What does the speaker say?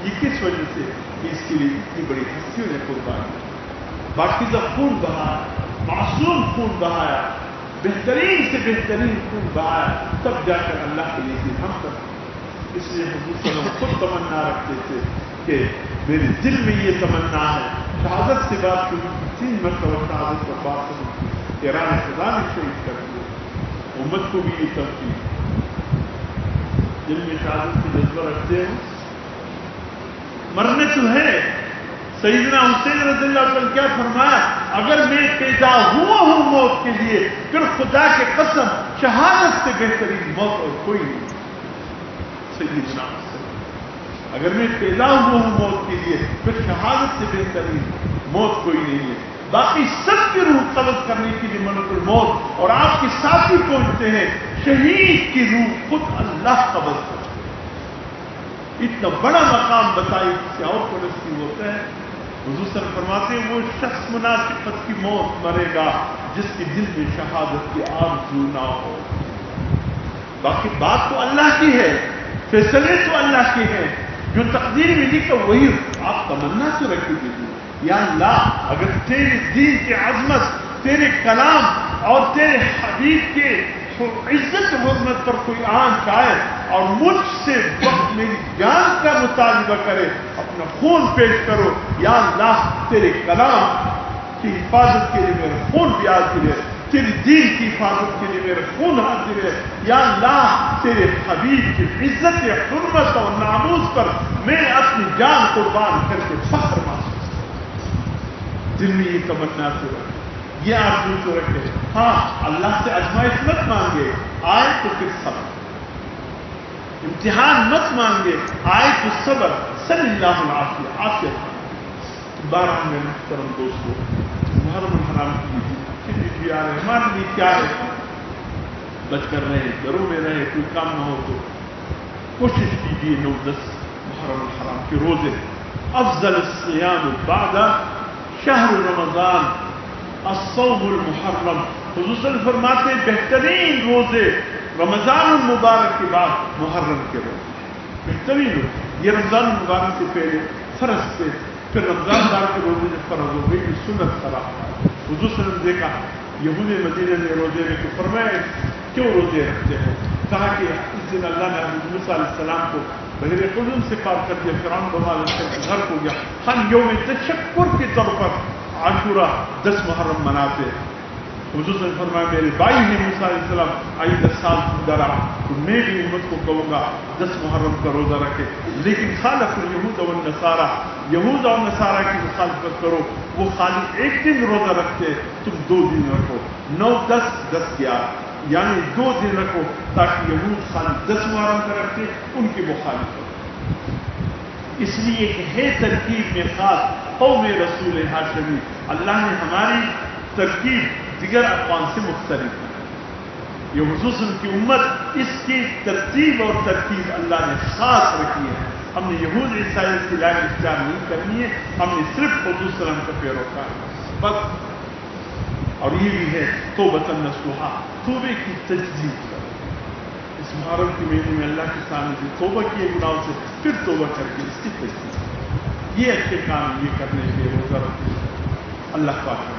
یہ کس وجہ سے کہ اس کے لیے اتنی بڑی ہستیوں نے قربانی کی، باقاعدہ خون بہایا، معصوم خون بہایا، بہترین سے بہترین خون بہایا، تب جا کر اللہ کے لیے ہم کر۔ اس لیے حضور صلی اللہ علیہ وسلم خود تمنا رکھتے تھے کہ میرے دل میں یہ تمنا ہے، شہادت سے بات کی 3 مرتبہ شہادت کا بات کروں، ایران خدا نے شہید کر دیا، امت کو بھی یہ ترتیب دل میں شہادت کی جذبہ رکھتے ہیں، مرنے تو ہے۔ سیدنا حسین رضی اللہ عنہ کیا فرمایا، اگر میں پیدا ہوا ہوں موت کے لیے، پھر خدا کے قسم شہادت سے بہترین موت اور کوئی نہیں۔ سیدنا حسین، اگر میں پیدا ہوا ہوں موت کے لیے، پھر شہادت سے بہترین موت کوئی نہیں ہے۔ باقی سب کی روح قبض کرنے کے لیے ملک الموت اور آپ کے ساتھی پہنچتے ہیں، شہید کی روح خود اللہ قبض کرتا ہے۔ اتنا بڑا مقام بتائی کسی اور کو نصیب ہوتا ہے؟ حضور صلی اللہ علیہ وسلم فرماتے ہیں وہ شخص منافقت کی موت مرے گا جس کے دل میں شہادت کی آرزو نہ ہو۔ باقی بات تو اللہ کی ہے، فیصلے تو اللہ کے ہیں، جو تقدیر میں لکھا وہی آپ تمنا تو رکھیں گے، یا اللہ اگر تیرے دین کی عظمت، تیرے کلام اور تیرے حبیب کے عزت حرمت پر کوئی آنچ آئے اور مجھ سے وقت میری جان کا مطالبہ کرے، اپنا خون پیش کرو، یا اللہ تیرے کلام کی حفاظت کے لیے میرا خون بھی حاضر ہے، تیری دین کی حفاظت کے لیے میرا خون حاضر ہے، یا اللہ تیرے حبیب کی عزت حرمت اور ناموس پر میں اپنی جان قربان کر کے فخر محسوس کروں۔ دل میں یہ تمنا سے رکھے، یہ آرزو تو رکھے۔ ہاں اللہ سے آزمائش مت مانگے، آئے تو پھر صبر، امتحان مت مانگے، آئے تو صبر، صلی اللہ العافیہ عافیت۔ بارہ میں محترم دوستو، محرم الحرام کی بھی آ رہے، ہمارے لیے کیا ہے؟ بچ کر رہے، گھروں میں رہے، کوئی کام نہ ہو تو کوشش کیجیے 9-10 محرم الحرام کے روزے۔ افضل الصیام بعد شہر رمضان الصوم المحرم۔ حضور صلی اللہ علیہ وسلم فرماتے ہیں بہترین روزے رمضان المبارک کے بعد محرم کے روزے، بہترین روزے۔ یہ رمضان المبارک سے پہلے فرض تھے، پھر رمضان دار کے روزے جب فرض ہو گئی سنت خراب۔ حضور صلی اللہ علیہ وسلم نے دیکھا یہود مدینہ نے روزے میں تو فرمایا کیوں روزے رکھتے ہو؟ کہا کہ اس دن اللہ نے حضرت موسیٰ علیہ السلام کو بحر قلزم سے پار کر دیا، فرعون بما غرق ہو گیا۔ ہم یوم تشکر کے طور پر عاشورہ 10 محرم مناتے ہیں۔ حضور صلی اللہ علیہ وسلم فرمایا میرے بھائی ہیں موسیٰ علیہ السلام، آئی 10 سال زندہ رہا تو میں بھی امت کو کہوں گا 10 محرم کا روزہ رکھے، لیکن خالف الیہود والنصارى، یہود اور نصارہ کی مخالفت کرو، وہ خالی ایک دن روزہ رکھتے، تم 2 دن رکھو، 9 10 10 11، یعنی 2 دن رکھو تاکہ یہود خالی 10 محرم کا رکھتے ان کی مخالفت۔ اس لیے کہ ہے ترکیب میں خاص قوم رسول ہاشمی، اللہ نے ہماری ترکیب دیگر اقوام سے مختلف ہے۔ یہ خصوصاً کی امت اس کی ترتیب اور ترکیب اللہ نے خاص رکھی ہے۔ ہم نے یہود عیسائیت کی لائن اختیار نہیں کرنی ہے، ہم نے صرف حضور صلی اللہ علیہ وسلم کا پیروکار ہے بس۔ اور یہ بھی ہے توبۃ نصوحا، توبے کی تجدید کرو۔ اس محرم کے مہینے میں اللہ کے سامنے سے توبہ کیے گناہوں سے پھر توبہ کر کے اس کی تجدید، یہ اچھے کام یہ کرنے کے روزہ رکھتے اللہ پاک